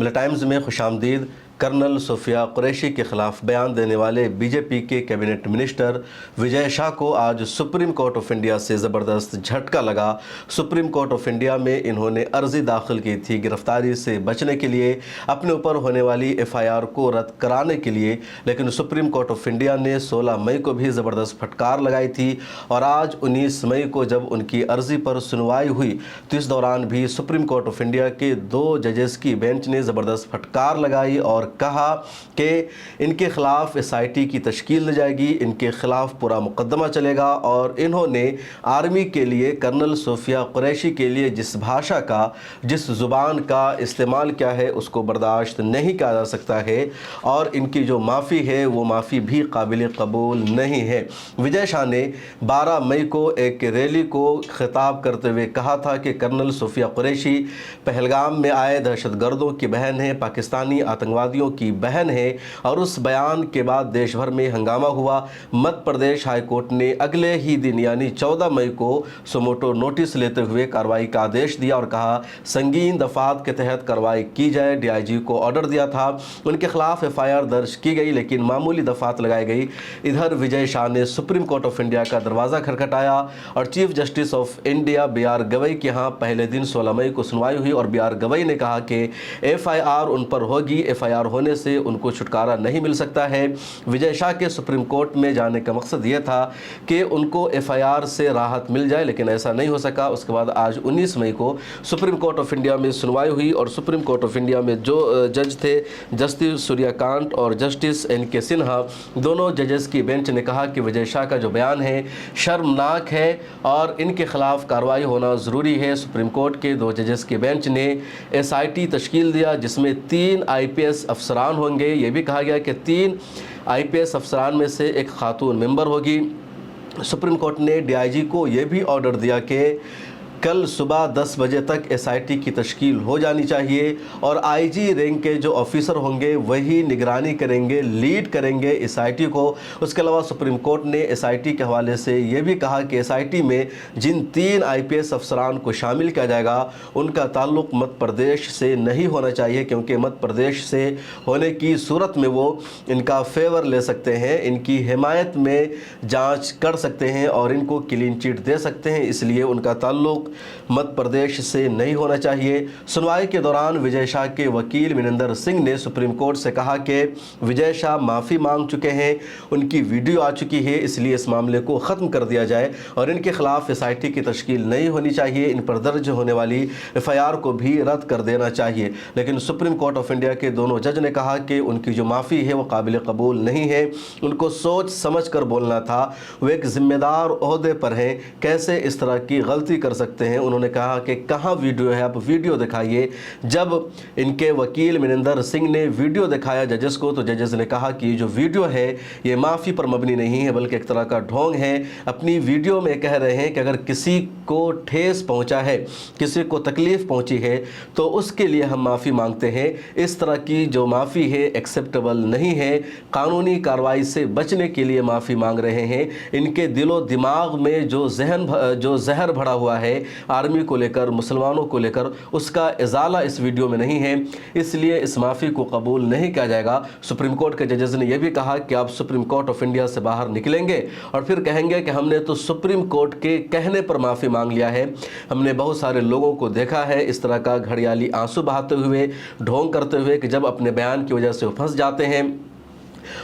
मिला टाइम्स में खुशामदीद। Colonel Sophia Qureshi के खिलाफ बयान देने वाले बीजेपी के कैबिनेट मिनिस्टर विजय शाह को आज सुप्रीम कोर्ट ऑफ इंडिया से ज़बरदस्त झटका लगा। सुप्रीम कोर्ट ऑफ इंडिया में इन्होंने अर्जी दाखिल की थी गिरफ्तारी से बचने के लिए, अपने ऊपर होने वाली एफआईआर को रद्द कराने के लिए, लेकिन सुप्रीम कोर्ट ऑफ इंडिया ने 16 मई को भी ज़बरदस्त फटकार लगाई थी और आज 19 मई को जब उनकी अर्जी पर सुनवाई हुई तो इस दौरान भी सुप्रीम कोर्ट ऑफ इंडिया के 2 जजेस की बेंच ने ज़बरदस्त फटकार लगाई और कहा कि इनके खिलाफ एसआईटी की तश्कील दी जाएगी, इनके खिलाफ पूरा मुकदमा चलेगा और इन्होंने आर्मी के लिए कर्नल सोफिया कुरैशी के लिए जिस भाषा का, जिस ज़ुबान का इस्तेमाल किया है उसको बर्दाश्त नहीं किया जा सकता है और इनकी जो माफ़ी है वो माफ़ी भी काबिल कबूल नहीं है। विजय शाह ने 12 मई को एक रैली को खिताब करते हुए कहा था कि कर्नल सोफिया कुरैशी पहलगाम में आए दहशतगर्दों की बहन है, पाकिस्तानी आतंकवादियों की बहन है और उस बयान के बाद देश भर में हंगामा हुआ। मध्य प्रदेश हाई कोर्ट ने अगले ही दिन यानी 14 मई को सुमोटो नोटिस लेते हुए कार्रवाई का आदेश दिया और कहा संगीन दफात के तहत कार्रवाई की जाए। डीआईजी को ऑर्डर दिया था, उनके खिलाफ एफआईआर दर्ज की गई लेकिन मामूली दफात लगाई गई। इधर विजय शाह ने सुप्रीम कोर्ट ऑफ इंडिया का दरवाज़ा खटखटाया और chief justice of India B R. Gavai के यहाँ पहले दिन 16 मई को सुनवाई हुई और बी.आर. गवई ने कहा कि एफआईआर उन पर होगी, एफआईआर होने से उनको छुटकारा नहीं मिल सकता है। विजय शाह के सुप्रीम कोर्ट में जाने का मकसद यह था कि उनको एफआईआर से राहत मिल जाए, लेकिन ऐसा नहीं हो सका। उसके बाद आज 19 मई को सुप्रीम कोर्ट ऑफ इंडिया में सुनवाई हुई और सुप्रीम कोर्ट ऑफ इंडिया में जो जज थे, जस्टिस सूर्यकांत और जस्टिस एन.के. सिन्हा, दोनों जजेस की बेंच ने कहा कि विजय शाह का जो बयान है शर्मनाक है और इनके खिलाफ कार्रवाई होना ज़रूरी है। सुप्रीम कोर्ट के 2 जजेस की बेंच ने एसआईटी तश्कील दिया जिसमें 3 आईपीएस अफसरान होंगे। ये भी कहा गया कि 3 आईपीएस अफसरान में से एक खातून मेंबर होगी। सुप्रीम कोर्ट ने डीआईजी को ये भी ऑर्डर दिया कि कल सुबह 10 बजे तक एसआईटी की तश्कील हो जानी चाहिए और आईजी रैंक के जो ऑफिसर होंगे वही निगरानी करेंगे, लीड करेंगे एसआईटी को। उसके अलावा सुप्रीम कोर्ट ने एसआईटी के हवाले से ये भी कहा कि एसआईटी में जिन 3 आईपीएस अफसरान को शामिल किया जाएगा उनका ताल्लुक मध्य प्रदेश से नहीं होना चाहिए, क्योंकि मध्य प्रदेश से होने की सूरत में वो इनका फेवर ले सकते हैं, इनकी हिमायत में जाँच कर सकते हैं और इनको क्लीन चिट दे सकते हैं, इसलिए उनका ताल्लुक मध्य प्रदेश से नहीं होना चाहिए। सुनवाई के दौरान विजय शाह के वकील मिनिंदर सिंह ने सुप्रीम कोर्ट से कहा कि विजय शाह माफ़ी मांग चुके हैं, उनकी वीडियो आ चुकी है, इसलिए इस मामले को ख़त्म कर दिया जाए और इनके खिलाफ एसआईटी की तश्कील नहीं होनी चाहिए, इन पर दर्ज होने वाली एफआईआर को भी रद्द कर देना चाहिए। लेकिन सुप्रीम कोर्ट ऑफ इंडिया के दोनों जज ने कहा कि उनकी जो माफ़ी है वो काबिल कबूल नहीं है, उनको सोच समझ कर बोलना था, वो एक ज़िम्मेदार ओहदे पर हैं, कैसे इस तरह की गलती कर सकते हैं। उन्होंने कहा कि कहाँ वीडियो है, आप वीडियो दिखाइए। जब इनके वकील मिनिंदर सिंह ने वीडियो दिखाया जजेस को तो जजेस ने कहा कि ये जो वीडियो है ये माफ़ी पर मबनी नहीं है बल्कि एक तरह का ढोंग है। अपनी वीडियो में कह रहे हैं कि अगर किसी को ठेस पहुंचा है, किसी को तकलीफ़ पहुंची है तो उसके लिए हम माफ़ी मांगते हैं। इस तरह की जो माफ़ी है एक्सेप्टेबल नहीं है, कानूनी कार्रवाई से बचने के लिए माफ़ी मांग रहे हैं। इनके दिलो दिमाग में जो जहर भरा हुआ है आर्मी को लेकर, मुसलमानों को लेकर, उसका इजाला इस वीडियो में नहीं है, इसलिए इस माफ़ी को कबूल नहीं किया जाएगा। सुप्रीम कोर्ट के जजेस ने यह भी कहा कि आप सुप्रीम कोर्ट ऑफ इंडिया से बाहर निकलेंगे और फिर कहेंगे कि हमने तो सुप्रीम कोर्ट के कहने पर माफ़ी मांग लिया है। हमने बहुत सारे लोगों को देखा है इस तरह का घड़ियाली आंसू बहाते हुए, ढोंग करते हुए कि जब अपने बयान की वजह से फंस जाते हैं,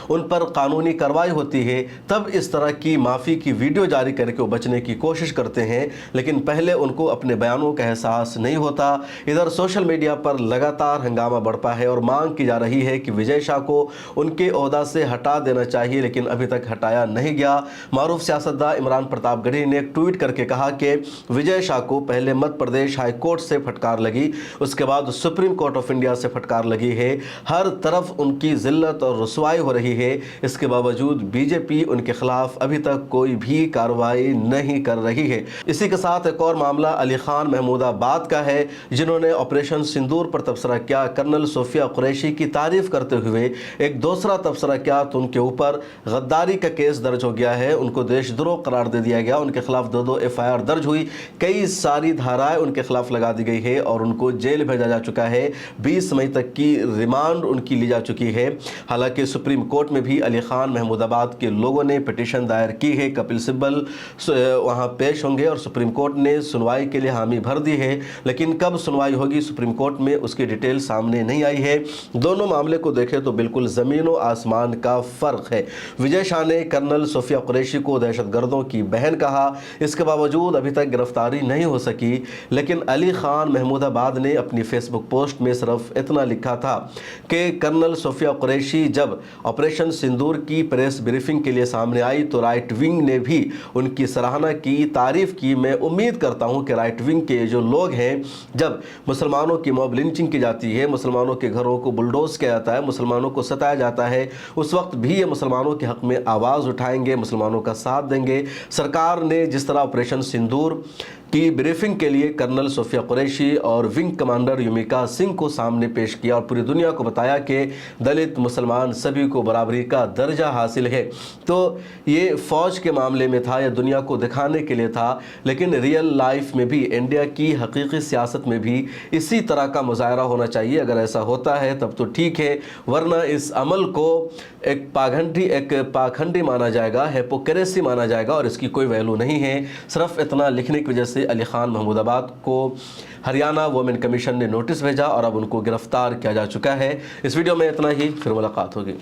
उन पर कानूनी कार्रवाई होती है, तब इस तरह की माफ़ी की वीडियो जारी करके वो बचने की कोशिश करते हैं, लेकिन पहले उनको अपने बयानों का एहसास नहीं होता। इधर सोशल मीडिया पर लगातार हंगामा बढ़ता है और मांग की जा रही है कि विजय शाह को उनके ओहदा से हटा देना चाहिए, लेकिन अभी तक हटाया नहीं गया। मारूफ सियासतदान इमरान प्रतापगढ़ी ने एक ट्वीट करके कहा कि विजय शाह को पहले मध्य प्रदेश हाई कोर्ट से फटकार लगी, उसके बाद सुप्रीम कोर्ट ऑफ इंडिया से फटकार लगी है, हर तरफ उनकी जिल्लत और रुसवाई हो रही है, इसके बावजूद बीजेपी उनके खिलाफ अभी तक कोई भी कार्रवाई नहीं कर रही है। इसी के साथ एक और मामला अली खान महमूदाबाद का है, जिन्होंने ऑपरेशन सिंदूर पर तबसरा किया। कर्नल सोफिया कुरैशी की तारीफ करते हुए एक दूसरा तबसरा किया तो उनके ऊपर गद्दारी का केस दर्ज हो गया है, उनको देशद्रोह करार दे दिया गया, उनके खिलाफ 2 FIR दर्ज हुई, कई सारी धाराएं उनके खिलाफ लगा दी गई है और उनको जेल भेजा जा चुका है। 20 मई तक की रिमांड उनकी ली जा चुकी है। हालांकि सुप्रीम कोर्ट में भी अली खान महमूदाबाद के लोगों ने पिटीशन दायर की है। कपिल सिब्बल वहां पेश होंगे और सुप्रीम कोर्ट ने सुनवाई के लिए हामी भर दी है, लेकिन कब सुनवाई होगी सुप्रीम कोर्ट में उसकी डिटेल सामने नहीं आई है। दोनों मामले को देखें तो बिल्कुल ज़मीन और आसमान का फ़र्क है। विजय शाह ने कर्नल सोफिया कुरैशी को दहशतगर्दों की बहन कहा, इसके बावजूद अभी तक गिरफ्तारी नहीं हो सकी। लेकिन अली खान महमूदाबाद ने अपनी फेसबुक पोस्ट में सिर्फ इतना लिखा था कि कर्नल सोफिया कुरैशी जब ऑपरेशन सिंदूर की प्रेस ब्रीफिंग के लिए सामने आई तो राइट विंग ने भी उनकी सराहना की, तारीफ की। मैं उम्मीद करता हूं कि राइट विंग के जो लोग हैं, जब मुसलमानों की मॉब लिंचिंग की जाती है, मुसलमानों के घरों को बुलडोज किया जाता है, मुसलमानों को सताया जाता है, उस वक्त भी ये मुसलमानों के हक में आवाज़ उठाएंगे, मुसलमानों का साथ देंगे। सरकार ने जिस तरह ऑपरेशन सिंदूर की ब्रीफिंग के लिए कर्नल सोफिया कुरैशी और विंग कमांडर युमिका सिंह को सामने पेश किया और पूरी दुनिया को बताया कि दलित मुसलमान सभी को बराबरी का दर्जा हासिल है, तो ये फ़ौज के मामले में था या दुनिया को दिखाने के लिए था। लेकिन रियल लाइफ में भी, इंडिया की हकीकी सियासत में भी इसी तरह का मुजाहरा होना चाहिए। अगर ऐसा होता है तब तो ठीक है, वरना इस अमल को एक पाखंडी माना जाएगा, हिपोक्रेसी माना जाएगा और इसकी कोई वैल्यू नहीं है। सिर्फ इतना लिखने की वजह से अली खान महमूदाबाद को हरियाणा वुमेन कमीशन ने नोटिस भेजा और अब उनको गिरफ्तार किया जा चुका है। इस वीडियो में इतना ही, फिर मुलाकात होगी।